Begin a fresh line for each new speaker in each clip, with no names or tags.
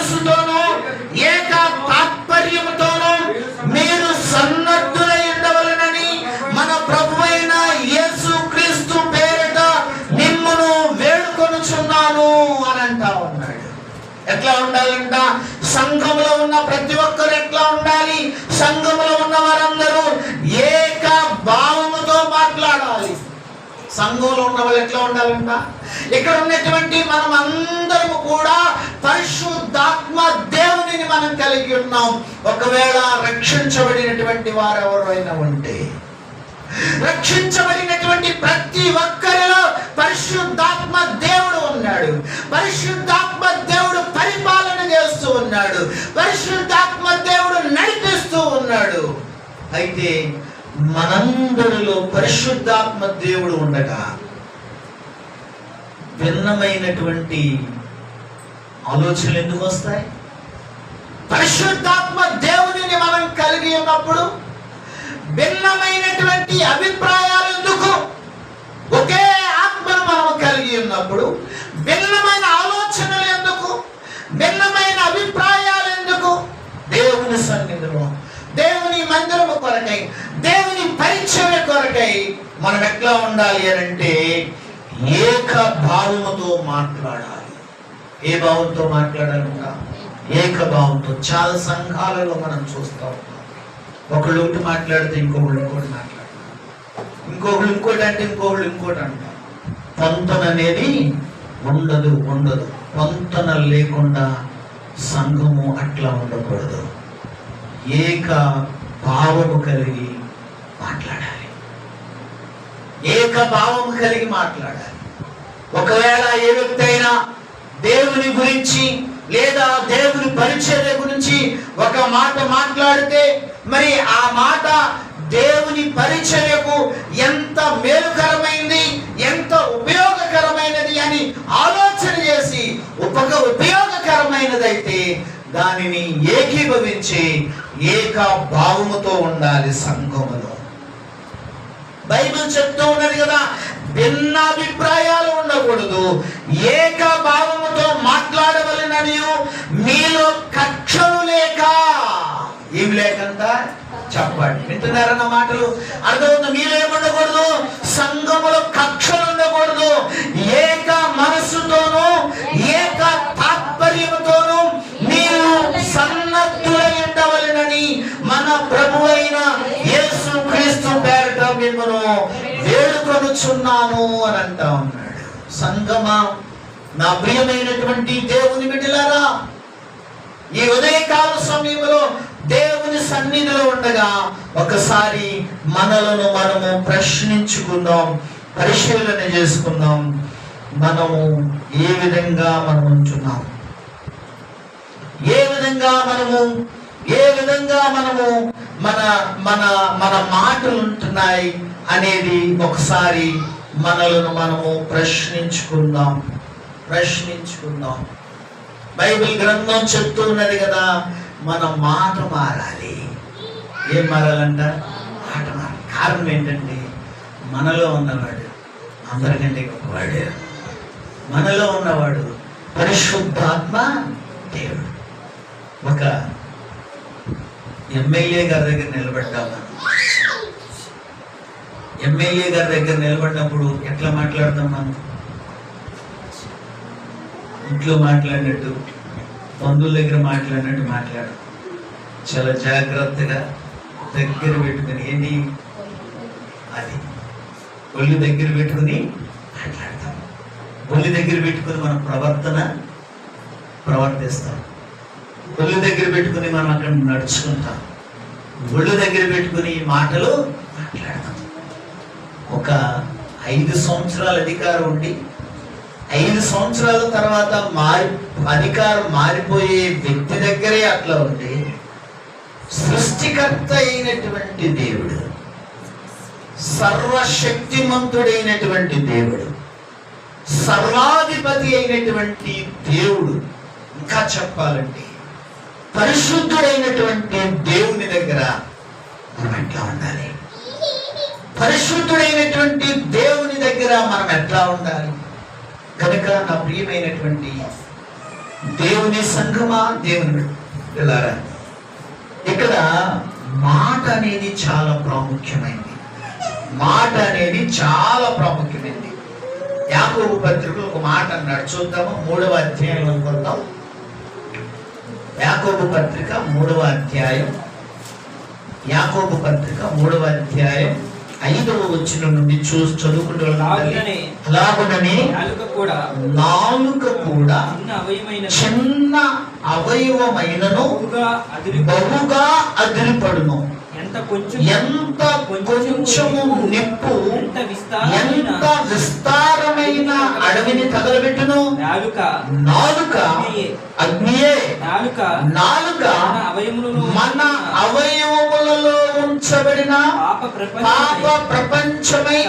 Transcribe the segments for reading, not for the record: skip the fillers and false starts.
మనసుతోనూ ఏక తాత్పర్యముతోనూ మీరు సన్నద్ధులై ఉండవలెనని మన ప్రభువైన యేసుక్రీస్తు పేరిట మిమ్మును వేడుకొనుచున్నాను అని అంటా ఉన్నాడు. ఎట్లా ఉండాలంట? సంఘంలో ఉన్న ప్రతి ఒక్కరు ఎట్లా ఉండాలి? సంఘంలో ఉన్న వారందరూ ఏక భావముతో మాట్లాడాలి. సంఘంలో ఉన్న వాళ్ళు ఎట్లా ఉండాలంట? ఇక్కడ ఉన్నటువంటి మనం అందరము కూడా పరిశుద్ధాత్మ దేవునిని మనం కలిగి ఉన్నాం. ఒకవేళ రక్షించబడినటువంటి వారు ఎవరైనా ఉంటే, రక్షించబడినటువంటి ప్రతి ఒక్కరిలో పరిశుద్ధాత్మ దేవుడు ఉన్నాడు. పరిశుద్ధాత్మ దేవుడు పరిపాలన చేస్తూ ఉన్నాడు. పరిశుద్ధాత్మ దేవుడు నడిపిస్తూ ఉన్నాడు. అయితే మనందరిలో పరిశుద్ధాత్మ దేవుడు ఉండగా భిన్నమైనటువంటి ఆలోచనలు ఎందుకు వస్తాయి? పరిశుద్ధాత్మ దేవునిని మనం కలిగి ఉన్నప్పుడు భిన్నమైనటువంటి అభిప్రాయాలు ఎందుకు? ఒకే ఆత్మను మనం కలిగి ఉన్నప్పుడు భిన్నమైన ఆలోచనలు ఎందుకు? భిన్నమైన అభిప్రాయాలు ఎందుకు? దేవుని సన్నిధిలో, దేవుని మందిరము కొరకై, దేవుని పరిచర్య కొరకై మనం ఎట్లా ఉండాలి అని అంటే ఏక భావముతో మాట్లాడాలి. ఏ భావంతో మాట్లాడాలంట? ఏక భావంతో. చాలా సంఘాలలో మనం చూస్తూ ఉంటాం. ఒకళ్ళు ఒకటి మాట్లాడితే ఇంకొకళ్ళు ఇంకోటి మాట్లాడతారు, ఇంకొకళ్ళు ఇంకోటి అంటే ఇంకొకళ్ళు ఇంకోటి అంటారు. పొంతన అనేది ఉండదు. పొంతన లేకుండా సంఘము అట్లా ఉండకూడదు. ఏక భావము కలిగి మాట్లాడాలి. ఏక భావము కలిగి మాట్లాడాలి. ఒకవేళ ఏ వ్యక్తి అయినా దేవుని గురించి లేదా దేవుని పరిచర్య గురించి ఒక మాట మాట్లాడితే మరి ఆ మాట దేవుని పరిచర్యకు ఎంత మేలుకరమైంది, ఎంత ఉపయోగకరమైనది అని ఆలోచన చేసి ఉపయోగకరమైనదైతే దానిని ఏకీభవించి ఏక భావముతో ఉండాలి సంఘములో. బైబిల్ చెప్తూ ఉన్నది కదా, భిన్నాభిప్రాయాలు ఉండకూడదు, ఏక భావముతో మాట్లాడవలెనని. మీలో కక్షలు లేక. ఏమి లేకంట? చెప్పండి, వింటున్నారన్న మాటలు అర్థమవుతుంది. మీలో ఏముండకూడదు? సంఘములో కక్షలు ఉండకూడదు. ఏక మనస్సుతోనూ ఏక తాత్పర్యముతోనూ మీరు సన్నద్ధులై ఉండవలెనని మన ప్రభువైన యేసుక్రీస్తు పేరిట మిమ్మును వేడుకొనుచున్నాను అని అంటా ఉన్నాడు. సంగమా, నా ప్రియమైనటువంటి దేవుని బిడ్డలారా, ఈ ఉదయకాల సమయంలో దేవుని సన్నిధిలో ఉండగా ఒకసారి మనలను మనము ప్రశ్నించుకుందాం, పరిశీలన చేసుకుందాం. మనము ఏ విధంగా మనం ఉంటున్నాం, ఏ విధంగా మనము మన మన మన మాటలు ఉంటున్నాయి అనేది ఒకసారి మనలను మనము ప్రశ్నించుకుందాం. బైబిల్ గ్రంథం చెప్తూ ఉన్నది కదా, మన మాట మారాలి. ఏం మారాలంట? మాట మారాలి. కారణం ఏంటంటే మనలో ఉన్నవాడు అందరికంటే గొప్పవాడు. మనలో ఉన్నవాడు పరిశుద్ధాత్మ దేవుడు. ఒక ఎమ్మెల్యే గారి దగ్గర నిలబడ్డాము. ఎమ్మెల్యే గారి దగ్గర నిలబడినప్పుడు ఎట్లా మాట్లాడతాం? మనం ఇంట్లో మాట్లాడినట్టు, బంధువుల దగ్గర మాట్లాడినట్టు మాట్లాడు. చాలా జాగ్రత్తగా దగ్గర పెట్టుకుని, ఏంటి అది ఒళ్ళు దగ్గర పెట్టుకుని మాట్లాడతాం. ఒళ్ళు దగ్గర పెట్టుకుని మనం ప్రవర్తిస్తాం. ఒళ్ళు దగ్గర పెట్టుకుని మనం అక్కడ నడుచుకుంటాం. ఒళ్ళు దగ్గర పెట్టుకుని మాటలు మాట్లాడతాం. ఒక 5 సంవత్సరాల అధికారం ఉండి 5 సంవత్సరాల తర్వాత అధికారం మారిపోయే వ్యక్తి దగ్గరే అట్లా ఉంటే, సృష్టికర్త అయినటువంటి దేవుడు, సర్వశక్తిమంతుడైనటువంటి దేవుడు, సర్వాధిపతి అయినటువంటి దేవుడు, ఇంకా చెప్పాలంటే పరిశుద్ధుడైనటువంటి దేవుని దగ్గర మనం ఎట్లా ఉండాలి? పరిశుద్ధుడైనటువంటి దేవుని దగ్గర మనం ఎట్లా ఉండాలి? కనుక నా ప్రియమైనటువంటి దేవుని సంఘమా, దేవుని పిల్లారా, ఇక్కడ మాట అనేది చాలా ప్రాముఖ్యమైనది. మాట అనేది చాలా ప్రాముఖ్యమైనది. యాకోబు పత్రికలో ఒక మాట అన్నాడు, చూద్దాము. 3వ అధ్యాయం అనుకుందాం. యాకోబు పత్రిక 3వ అధ్యాయం, యాకోబు పత్రిక 3వ అధ్యాయం 5వ వచనం నుండి చదువుకుంటూ అలాగుననే నాలుక కూడా చిన్న అవయవమైనను బహుగా అదిరిపడును. ఎంత కొంచెము నిప్పు ఎంత విస్తారమైన అడవిని తగలబెట్టును. నాలుక అగ్నియే. నాలుక మన అవయవములలో ఉంచబడిన పాప ప్రపంచమై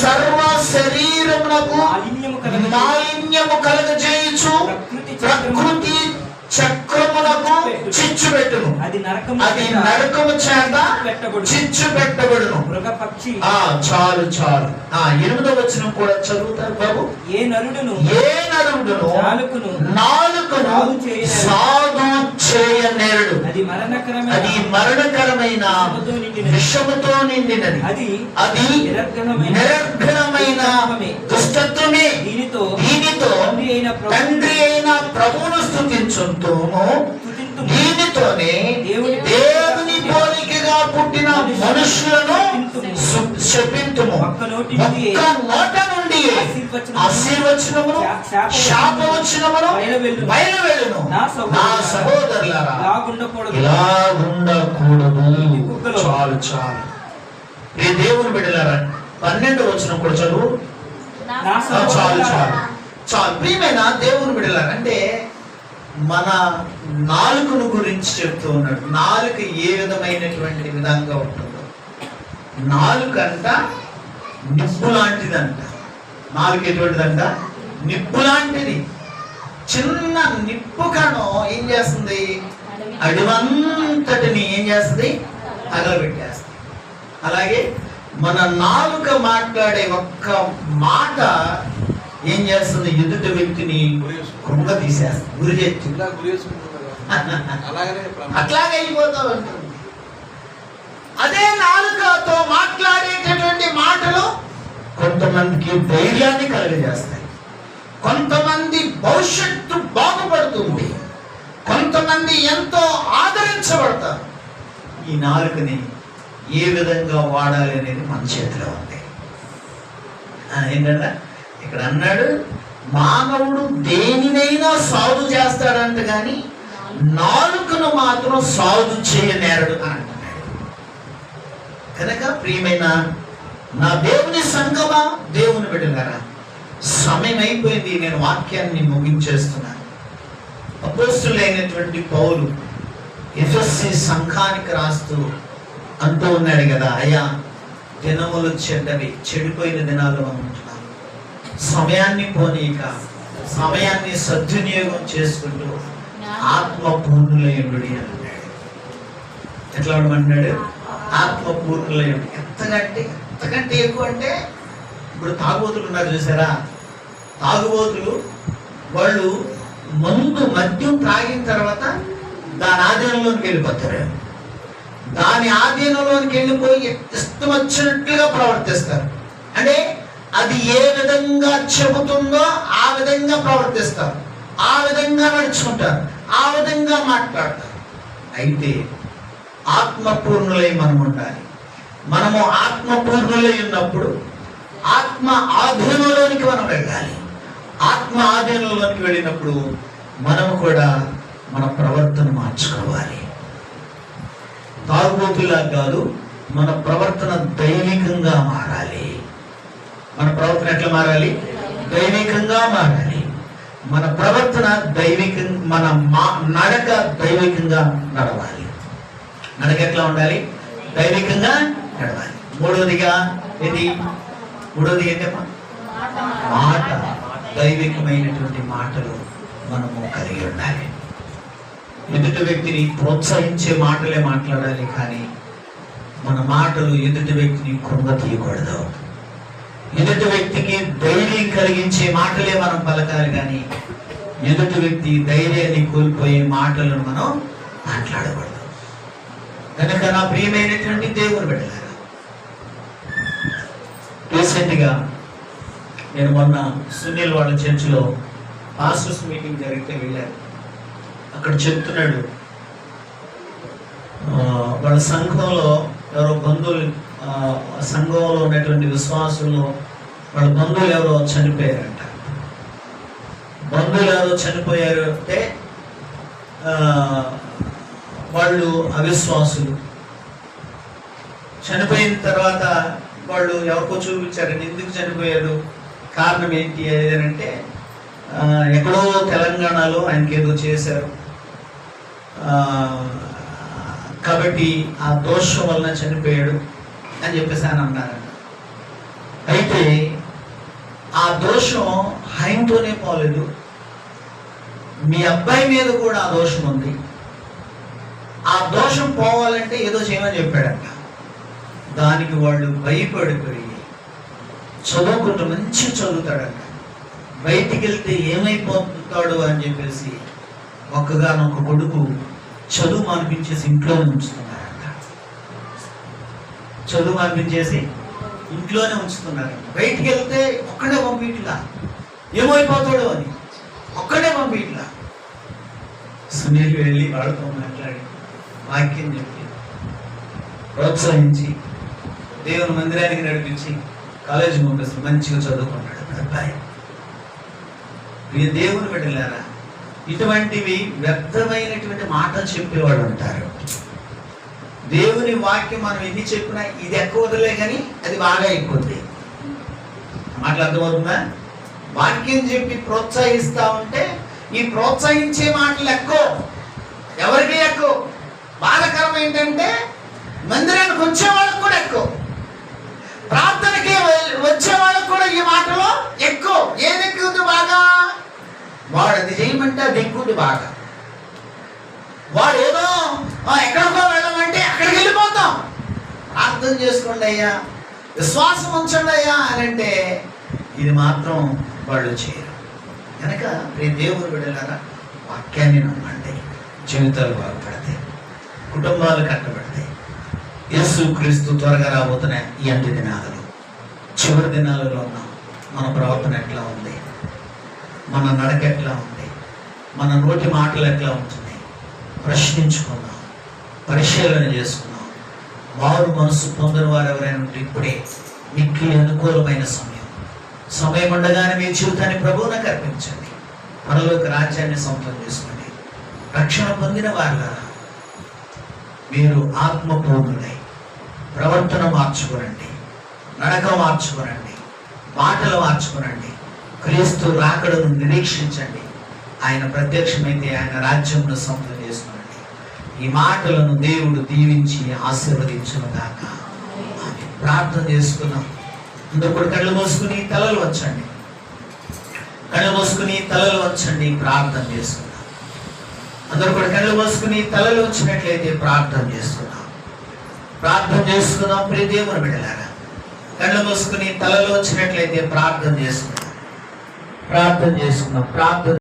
సర్వ శరీరమునకు మాలిన్యము కలుగజేయుచు ప్రకృతి చక్రమునకు చిచ్చు పెట్టును. అది నరకము చేత చిచ్చు పెట్టబడును. చాలు చాలు. 8వ వచనం కూడా చదువుతారు బాబు. ఏ నరుడును నాలుకను సాధు చేయనేరడు. అది మరణకరమైన విషముతో నిండినది. అది నిరర్ఘణమైన దుష్టత్వమే. దీనితో తండ్రి అయిన ప్రభువును స్తుతించును. దీనితోనే దేవుని పోలికగా పుట్టిన మనుషులను శపింతుము. ఒక్క నోట నుండి ఆశీర్వచనమును శాపవచనమును బయలువెళ్ళును. నా సహోదరులారా, ఇలా ఉండకూడదు. చాలు చాలు. ఈ దేవుని బిడ్డలారా, 12వ వచనం కూడా చదువు. చాలు చాలు చాలు. ప్రియమైన దేవుని బిడ్డలారా, అంటే మన నాలుకను గురించి చెప్తూ ఉన్నాడు. నాలుక ఏ విధమైనటువంటి విధంగా ఉంటుందో. నాలుక అంట నిప్పు లాంటిదంట. నాలుక ఎటువంటిదంట? నిప్పు లాంటిది. చిన్న నిప్పు కణం ఏం చేస్తుంది? అడివంతటిని ఏం చేస్తుంది? తగలబెట్టేస్తుంది. అలాగే మన నాలుక మాట్లాడే ఒక్క మాట ఏం చేస్తుంది? ఎదుటి వ్యక్తిని కృంగ తీసేస్తుంది, గురి చేస్తుంది. అట్లాగే అయిపోతూ ఉంటుంది. అదే నాలుకతో మాట్లాడేటటువంటి మాటలు కొంతమందికి ధైర్యాన్ని కలుగజేస్తాయి, కొంతమంది భవిష్యత్తు బాగుపడుతుంది, కొంతమంది ఎంతో ఆదరించబడతారు. ఈ నాలుకని ఏ విధంగా వాడాలి అనేది మన చేతిలో ఉంది. ఏంటంటే ఇక్కడ అన్నాడు, మానవుడు దేనినైనా సాధు చేస్తాడంట, కానీ నాలుకను మాత్రం సాధు చేయనేరడు అని అంటున్నాడు. కనుక ప్రియమైన నా దేవుని సంగమా, దేవుని బిడ్డలారా, సమయం అయిపోయింది. నేను వాక్యాన్ని ముగించేస్తున్నాను. అపోస్తులైనటువంటి పౌలు ఎఫెసీ సంఘానికి రాస్తూ అంటూ ఉన్నాడు కదా, అయ్యా దినములు చెడ్డవి, చెడిపోయిన దినాలు ఉంటున్నాం, సమయాన్ని పోనీక సమయాన్ని సద్వినియోగం చేసుకుంటూ ఆత్మ పూర్ణులయుడి అన్నాడు. ఎట్లా ఉండమన్నాడు? ఆత్మ పూర్ణులయుడు. ఎంతకంటే ఎక్కువ అంటే, ఇప్పుడు తాగుబోతులు ఉన్నారు చూసారా, తాగుబోతులు వాళ్ళు మద్యం త్రాగిన తర్వాత దాని ఆధీనంలోకి వెళ్ళిపోతారు. దాని ఆధీనంలోకి వెళ్ళిపోయి ఇష్టం వచ్చినట్లుగా ప్రవర్తిస్తారు. అంటే అది ఏ విధంగా చెబుతుందో ఆ విధంగా ప్రవర్తిస్తారు, ఆ విధంగా నడుచుకుంటారు, ఆ విధంగా మాట్లాడతారు. అయితే ఆత్మపూర్ణులై మనం ఉండాలి. మనము ఆత్మపూర్ణులై ఉన్నప్పుడు ఆత్మ ఆధీనంలోనికి మనం వెళ్ళాలి. ఆత్మ ఆధీనంలోనికి వెళ్ళినప్పుడు మనము కూడా మన ప్రవర్తన మార్చుకోవాలి. తాగుబోతులా కాదు, మన ప్రవర్తన దైవికంగా మారాలి. మన ప్రవర్తన ఎట్లా మారాలి? దైవికంగా మారాలి. మన ప్రవర్తన దైవికంగా, మన నడక దైవికంగా నడవాలి. నడక ఎట్లా ఉండాలి? దైవికంగా నడవాలి. మూడవదిగా ఏంటమ్మా? మాట. దైవికమైనటువంటి మాటలు మనము కలిగి ఉండాలి. ఎదుటి వ్యక్తిని ప్రోత్సహించే మాటలే మాట్లాడాలి, కానీ మన మాటలు ఎదుటి వ్యక్తిని కృంగ తీయకూడదు. ఎదుటి వ్యక్తికి ధైర్యం కలిగించే మాటలే మనం పలకాలి, కానీ ఎదుటి వ్యక్తి ధైర్యాన్ని కోల్పోయే మాటలను మనం మాట్లాడకూడదు. కనుక నా ప్రియమైనటువంటి దేవుని బిడ్డలారా, రీసెంట్గా నేను మొన్న సునీల్ వాళ్ళ చర్చిలో పాస్టర్స్ మీటింగ్ జరిగితే వెళ్ళాను. అక్కడ చెప్తున్నాడు, వాళ్ళ సంఘంలో ఎవరో బంధువులు, సంఘంలో ఉన్నటువంటి విశ్వాసులు వాళ్ళ బంధువులు ఎవరో చనిపోయారంట. బంధువులు ఎవరో చనిపోయారు అంటే వాళ్ళు అవిశ్వాసులు. చనిపోయిన తర్వాత వాళ్ళు ఎవరికో చూపించారండి, ఎందుకు చనిపోయారు, కారణం ఏంటి అంటే ఎక్కడో తెలంగాణలో ఆయనకి ఏదో చేశారు కాబట్టి ఆ దోషం వలన చనిపోయాడు అని చెప్పేసి ఆయన అన్నారంట. అయితే ఆ దోషం ఆయనతోనే పోలేదు, మీ అబ్బాయి మీద కూడా ఆ దోషం ఉంది. ఆ దోషం పోవాలంటే ఏదో చేయమని చెప్పాడంట. దానికి వాళ్ళు భయపడిపోయి చదువుకుంటూ మంచి చదువుతాడంట. బయటికి వెళ్తే ఏమైపోతాడు అని చెప్పేసి ఒక్కగానొక్క కొడుకు చదువు మానిపించేసి ఇంట్లోనే ఉంచుతున్నారంట. చదువు మానిపించేసి ఇంట్లోనే ఉంచుతున్నారంట. బయటికి వెళ్తే ఒక్కడే పంపిట్లా, ఏమైపోతాడు అని ఒక్కడే పంపిట్లా. సునీల్ వెళ్ళి వాళ్ళతో మాట్లాడి వాక్యం చెప్పి ప్రోత్సహించి దేవుని మందిరానికి నడిపించి కాలేజీ పంపిస్తూ మంచిగా చదువుకున్నాడు అబ్బాయి. దేవుని బిడ్డలారా, ఇటువంటివి వ్యర్థమైనటువంటి మాటలు చెప్పేవాళ్ళు ఉంటారు. దేవుని వాక్యం మనం ఎన్ని చెప్పినా ఇది ఎక్కువ వదిలే కానీ అది బాగా ఎక్కువది. మాటలు అర్థమవుతుందా? వాక్యం చెప్పి ప్రోత్సహిస్తా ఉంటే ఈ ప్రోత్సహించే మాటలు ఎక్కువ. ఎవరికి ఎక్కువ? బాధకరం ఏంటంటే మందిరానికి వచ్చే వాళ్ళకు కూడా ఎక్కువ, ప్రార్థనకి వచ్చే వాళ్ళకు కూడా ఈ మాటలో ఎక్కువ. ఏది ఎక్కువ? బాగా వాడు అది చేయమంటే అది ఎక్కువ బాగా. వాడు ఏదో ఎక్కడికో వెళ్ళమంటే అక్కడికి వెళ్ళిపోతాం. ప్రార్థన చేసుకోండి అయ్యా, విశ్వాసం ఉంచండి అయ్యా అని అంటే ఇది మాత్రం వాళ్ళు చేయరు. కనుక దేవుని బిడ్డలారా, వాక్యాన్ని నమ్మండి, జీవితాలు బాగుపడతాయి, కుటుంబాలు కట్టబడతాయి. యేసు క్రీస్తు త్వరగా రాబోతున్న ఈ అంత్య దినాలలో, చివరి దినాలలో ఉన్నాం. మన ప్రవర్తన ఎట్లా ఉంది, మన నడక ఎట్లా ఉంది, మన నోటి మాటలు ఎట్లా ఉంటున్నాయి ప్రశ్నించుకుందాం, పరిశీలన చేసుకుందాం. వారు మనసు పొందిన వారు ఎవరైనా ఉంటే ఇప్పుడే మీకు అనుకూలమైన సమయం ఉండగానే మీ జీవితాన్ని ప్రభువునకు అర్పించండి. పరలోక రాజ్యాన్ని సొంతం చేసుకోండి. రక్షణ పొందిన వారులారా, మీరు ఆత్మపూర్ణులై ప్రవర్తన మార్చుకోనండి, నడక మార్చుకోనండి, మాటలు మార్చుకోనండి. క్రీస్తు రాకడను నిరీక్షించండి. ఆయన ప్రత్యక్షమైతే ఆయన రాజ్యంను సొంతం చేసుకోనండి. ఈ మాటలను దేవుడు దీవించి ఆశీర్వదించును గాక. ప్రార్థన చేసుకున్నాం. అందరూ కూడా కళ్ళు మూసుకుని తలలు వంచండి, కళ్ళు మూసుకుని తలలు వంచండి. ప్రార్థన చేసుకున్నాం. అందరూ కూడా కళ్ళు మూసుకుని తలలు వచ్చినట్లయితే ప్రార్థన చేసుకున్నాం. ప్రార్థన చేసుకున్నాం. ప్రియ దేవుని బిడ్డలారా, కళ్ళు మూసుకుని తలలు వచ్చినట్లయితే ప్రార్థన చేసుకున్నాం. ప్రార్థన చేసుకున్నాం. ప్రార్థన